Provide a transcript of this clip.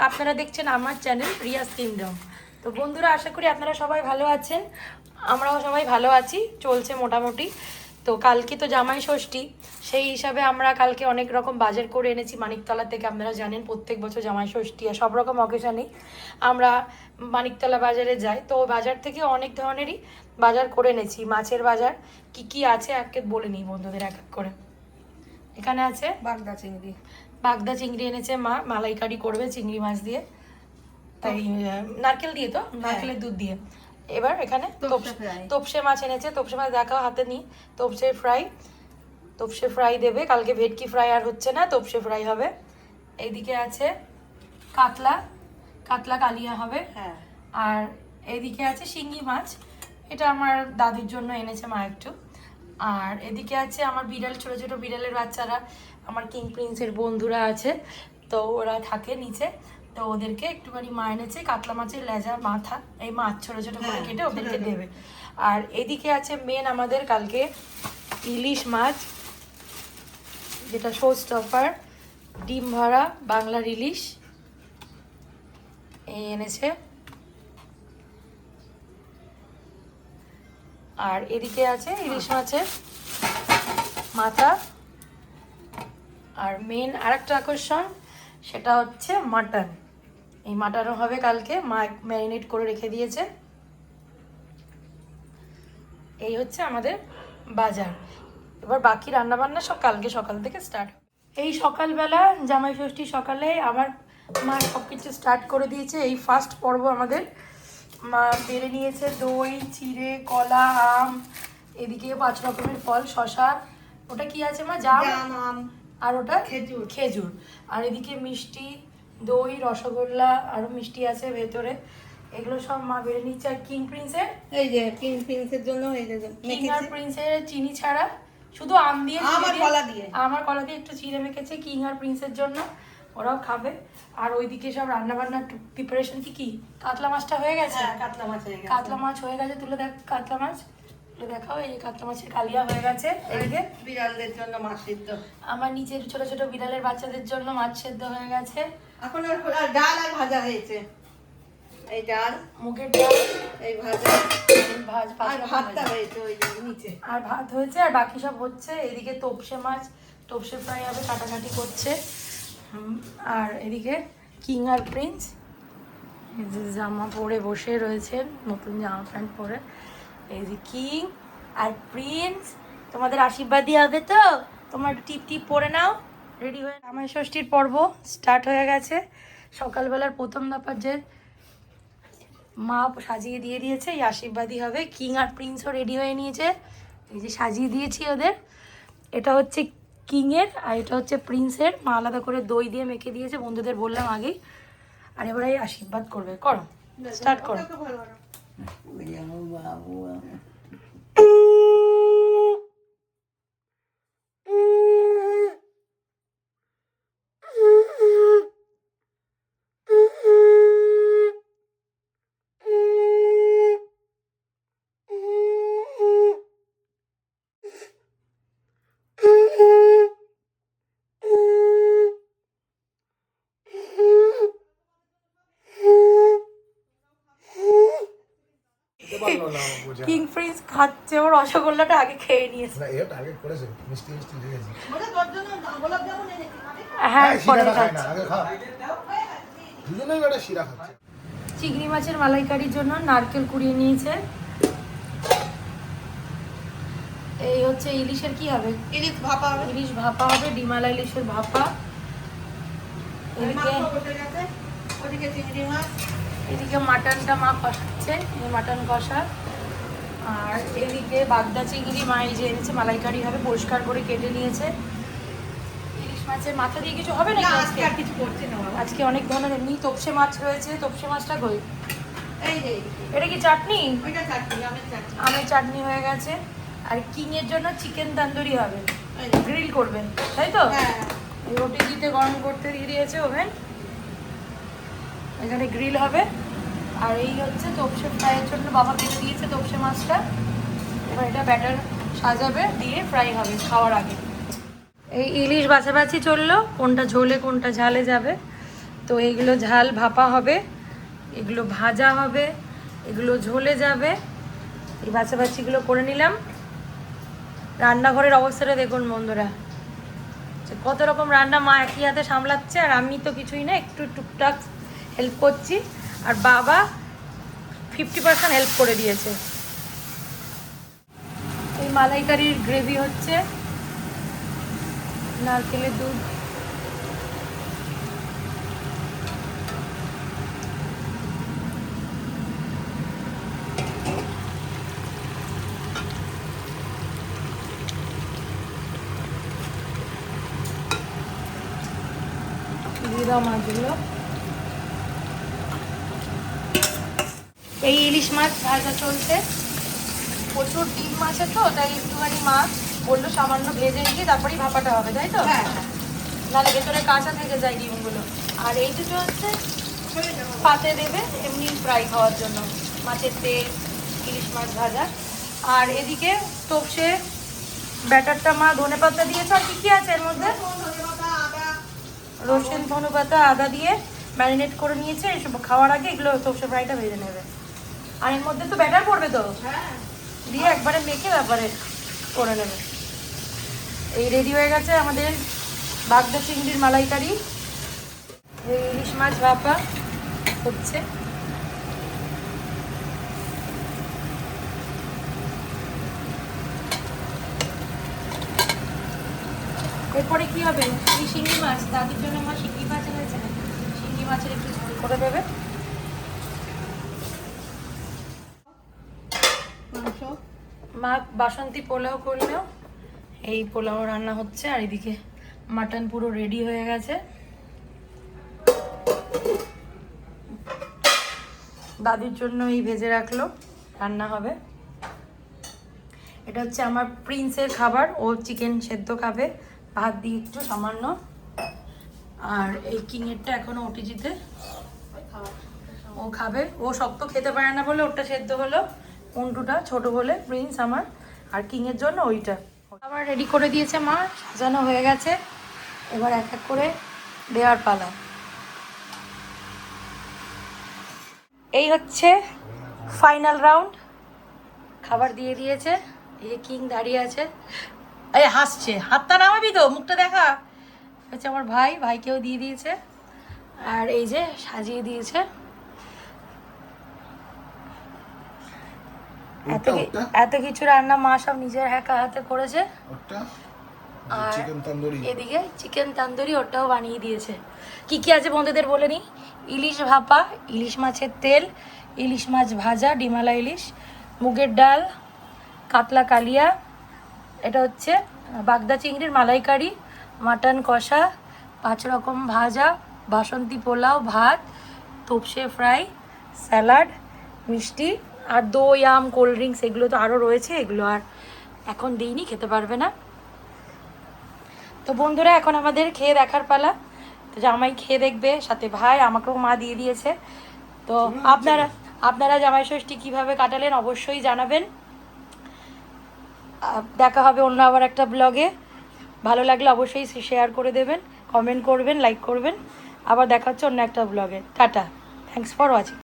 আপনারা দেখছেন আমার চ্যানেল রিয়াজ কিংডম। তো বন্ধুরা, আশা করি আপনারা সবাই ভালো আছেন, আমরাও সবাই ভালো আছি, চলছে মোটামুটি। তো কালকে তো জামাই ষষ্ঠী, সেই হিসাবে আমরা কালকে অনেক রকম বাজার করে এনেছি মানিকতলা থেকে। আপনারা জানেন প্রত্যেক বছর জামাই ষষ্ঠী আর সব রকম অকেশানেই আমরা মানিকতলা বাজারে যাই। তো বাজার থেকে অনেক ধরনেরই বাজার করে এনেছি। মাছের বাজার কি কি আছে একে বলে নিই বন্ধুদের এক এক করে। এখানে আছে বাগদা চিংড়ি এনেছে মা, মালাইকারি করবে চিংড়ি মাছ দিয়ে, তাই নারকেল দিয়ে, তো নারকেলের দুধ দিয়ে। এবার এখানে তোপসে মাছ এনেছে, তোপসে মাছ দেখাও হাতে নিই। তোপসে ফ্রাই দেবে কালকে। ভেটকি ফ্রাই আর হচ্ছে না, তোপসে ফ্রাই হবে। এইদিকে আছে কাতলা কালিয়া হবে। আর এইদিকে আছে শিঙি মাছ, এটা আমার দাদুর জন্য এনেছে মা একটু। আর এদিকে আছে আমার বিড়াল, ছোট ছোট বিড়ালের বাচ্চারা, আমার কিং প্রিন্সের বন্ধুরা আছে, তো ওরা থাকে নিচে, তো ওদেরকে একটুখানি মা এনেছে কাতলা মাছের লেজা মাথা, এই মাছ ছোট ছোট করে কেটে ওদেরকে দেবে। আর এদিকে আছে মেন আমাদের কালকে ইলিশ মাছ, যেটা শো স্টপার, ডিম ভরা বাংলার ইলিশ এই এনেছে। আর এদিকে আছে ইলিশ মাছের মাথা। আর মেন আরেকটা আকর্ষণ, সেটা হচ্ছে মাটন। এই মাটনও হবে কালকে, মা ম্যারিনেট করে রেখে দিয়েছে। এই হচ্ছে আমাদের বাজার। এবার বাকি রান্নাবান্না সব কালকে সকাল থেকে স্টার্ট। এই সকালবেলা জামাই ষষ্ঠী সকালে আমার মা সব কিছু স্টার্ট করে দিয়েছে। এই ফার্স্ট পর্ব আমাদের। মা বেড়ে নিয়েছে দই, চিড়ে, কলা, আম, এদিকে 5 রকমের ফল, শশা, ওটা কি আছে মা, জাম, আর ওটা খেজুর। আর এদিকে মিষ্টি, দই, রসগোল্লা, আরো মিষ্টি আছে ভেতরে, এগুলো সব মা বেড়ে নিচ্ছে। আর কিং প্রিন্সের, এই যে কিং প্রিন্সের জন্য এই যে কিং আর প্রিন্সের চিনি ছাড়া শুধু আম দিয়ে, আমার কলা দিয়ে একটু চিড়ে মেখেছে কিং আর প্রিন্সের জন্য, ওরাও খাবে। আর ওইদিকে সব রান্না বান্নার প্রিপারেশন কি কাতলা মাছটা হয়ে গেছে। কাতলা মাছ হয়ে গেছে, তুলে দেখ কাতলা মাছ, তুলে দেখাও। এই কাতলা মাছের কালিয়া হয়ে গেছে। এদিকে বিড়ালদের জন্য মাছ সিদ্ধ, আমার নিচের ছোট ছোট বিড়ালের বাচ্চাদের জন্য মাছ সেদ্ধ হয়ে গেছে। এখন আর ডাল আর ভাজা হয়েছে। এই ডাল, মুগের ডাল, এই ভাজা, ভাতটা হয়েছে ওই যে নিচে, আর ভাত হয়েছে, আর বাকি সব হচ্ছে। এদিকে তোপসে মাছ, তোপসে ফ্রাই হবে, কাটাকাটি করছে। আর এদিকে কিং আর প্রিন্স জামা পরে বসে রয়েছে, নতুন জামা প্যান্ট পরে। এই যে কিং আর প্রিন্স, তোমাদের আশীর্বাদই হবে তো, তোমরা টিপ টিপ পরে নাও, রেডি হয়ে। জামাই ষষ্ঠীর পর্ব স্টার্ট হয়ে গেছে। সকালবেলার প্রথম দফার যে মা সাজিয়ে দিয়ে দিয়েছে, এই আশীর্বাদই হবে। কিং আর প্রিন্সও রেডি হয়ে নিয়েছে, এই যে সাজিয়ে দিয়েছি ওদের। এটা হচ্ছে কিংয়ের আর এটা হচ্ছে প্রিন্সের। মা আলাদা করে দই দিয়ে মেখে দিয়েছে, বন্ধুদের বললাম আগেই। আর এবারে আশীর্বাদ করবে, করো, স্টার্ট করো। কিং প্রিন্স খাচ্ছে, ও রসগোল্লাটা আগে খেয়ে নিয়েছে। না এটা টার্গেট করেছে, মিষ্টি মিষ্টি লেগেছে। ওটা তোর জন্য গোলাপ জামুন এনেছি। হ্যাঁ, পরে খায় না, খাচ্ছে। আগে খা। দুজনেই বেটা শিরা খাচ্ছে। চিংড়ি মাছের মালাইকারির জন্য নারকেল কুড়িয়ে নিয়েছে। এই হচ্ছে ইলিশের কি হবে, ইলিশ ভাপা হবে, ইলিশ ভাপা হবে, ডিমালা ইলিশের ভাপা। এদিকে ওদিকে চিংড়ি মাছ, এদিকে মাটনটা মা কষাচ্ছে, মাটন কষা। আর এদিকে বাগদা চিংড়ি মা এই যে এনেছে, মালাইকারি হবে, পরিষ্কার করে কেটে নিয়েছে। ইলিশ মাছের মাথা দিয়ে কিছু হবে না আজকে, আর কিছু করছি না বাবা। আজকে অনেক ধরনের এমনি তোপসে মাছ রয়েছে। তোপসে মাছটা কই, এই যে এটা কি চাটনি? ওইটা চাটনি, আমের চাটনি, আমের চাটনি হয়ে গেছে। আর কিং এর জন্য চিকেন তান্দুরি হবে, গ্রিল করবে, তাই তো? হ্যাঁ, রুটি দিতে গরম করতে দিয়ে দিয়েছে ওভেন, এখানে গ্রিল হবে। আর এই হচ্ছে তোপসে ফ্রাইয়ের জন্য বাবা কেটে দিয়েছে তোপসে মাছটা। এবার এটা ব্যাটার সাজাবে, দিয়ে ফ্রাই হবে খাওয়ার আগে। এই ইলিশ বাছাবাছি চললো, কোনটা ঝোলে কোনটা ঝালে যাবে। তো এগুলো ঝাল ভাপা হবে, এগুলো ভাজা হবে, এগুলো ঝোলে যাবে। এই বাছাবাছিগুলো করে নিলাম। রান্নাঘরের অবস্থাটা দেখুন বন্ধুরা, যে কত রকম রান্না মা একই হাতে সামলাচ্ছে, আর আমি তো কিছুই না, একটু টুকটাক হেল্প করছি। আর বাবা 50% হেল্প করে দিয়েছে। এই মালাইকারির গ্রেভি হচ্ছে, নারকেলের দুধ, দিয়ে মাছগুলো। এই ইলিশ মাছ ভাজা চলছে, প্রচুর ডিম মাছে তো, তাই একটুখানি মাছ বললো সামান্য ভেজে দিয়ে তারপরেই ভাপাটা হবে, তাই তো? হ্যাঁ নাহলে ভেতরে কাঁচা থেকে যায় ডিমগুলো। আর এই দুটো হচ্ছে পাতে দেবে এমনি ফ্রাই খাওয়ার জন্য, মাছের তেল, ইলিশ মাছ ভাজা। আর এদিকে তোপসে ব্যাটারটা মা ধনেপাতা দিয়েছে। আর কি কি আছে এর মধ্যে? রসুন, ধনেপাতা, আদা দিয়ে ম্যারিনেট করে নিয়েছে। এসব খাওয়ার আগে এগুলো তোপসে ফ্রাইটা ভেজে নেবে। আর এর মধ্যে তো ব্যাটার পড়বে তো, দিয়ে একবারে মেখে তারপরে করে নেবে। এই রেডি হয়ে গেছে আমাদের বাগদা চিংড়ির মালাইকারি। এই ইলিশ মাছ ভাপা হচ্ছে। এরপরে কি হবে? এই শিঙ্গি মাছ, দাদির জন্য আমার শিঙ্গি মাছ এনেছে, শিঙ্গি মাছের একটু ঝোল করে দেবে। মা বাসন্তী পোলাও করলেও, এই পোলাও রান্না হচ্ছে। আর এদিকে মাটন পুরো রেডি হয়ে গেছে। দাদির জন্য এই ভেজে রাখলো, রান্না হবে। এটা হচ্ছে আমার প্রিন্সের খাবার, ও চিকেন সেদ্ধ খাবে ভাত দিয়ে একটু সামান্য। আর এই কিংয়েরটা এখনো ওটিজিতে, ও খাবে। ও শক্ত খেতে পারে না বলে ওটা সেদ্ধ হলো, উন্টুটা ছোট বলে প্রিন্স আমার। আর কিংয়ের জন্য ওইটা আবার রেডি করে দিয়েছে মা, সাজানো হয়ে গেছে। এবার এক এক করে দেওয়ার পালা। এই হচ্ছে ফাইনাল রাউন্ড, খাবার দিয়ে দিয়েছে। এই যে কিং দাঁড়িয়ে আছে, এই হাসছে, হাতটা নামাবি তো, মুখটা দেখা। হচ্ছে আমার ভাই, ভাইকেও দিয়ে দিয়েছে। আর এই যে সাজিয়ে দিয়েছে। এত কিছু রান্না মা সব নিজের একা হাতে করেছে। আর এদিকে চিকেন তান্দুরি ওটাও বানিয়ে দিয়েছে। কি কি আছে বন্ধুদের বলে নি? ইলিশ ভাপা, ইলিশ মাছের তেল, ইলিশ মাছ ভাজা, ডিমালা ইলিশ, মুগের ডাল, কাতলা কালিয়া, এটা হচ্ছে বাগদা চিংড়ির মালাইকারি, মাটন কষা, 5 রকম ভাজা, বাসন্তী পোলাও, ভাত, তোপসে ফ্রাই, স্যালাড, মিষ্টি, আর দই, আম, কোল্ড ড্রিঙ্কস, এগুলো তো আরও রয়েছে। এগুলো আর এখন দিইনি, খেতে পারবে না। তো বন্ধুরা এখন আমাদের খেয়ে দেখার পালা। তো জামাই খেয়ে দেখবে, সাথে ভাই, আমাকেও মা দিয়ে দিয়েছে। তো আপনারা জামাই ষষ্ঠী কীভাবে কাটালেন অবশ্যই জানাবেন। দেখা হবে অন্য আবার একটা ব্লগে। ভালো লাগলে অবশ্যই শেয়ার করে দেবেন, কমেন্ট করবেন, লাইক করবেন। আবার দেখা হচ্ছে অন্য একটা ব্লগে। Tata, thanks for watching.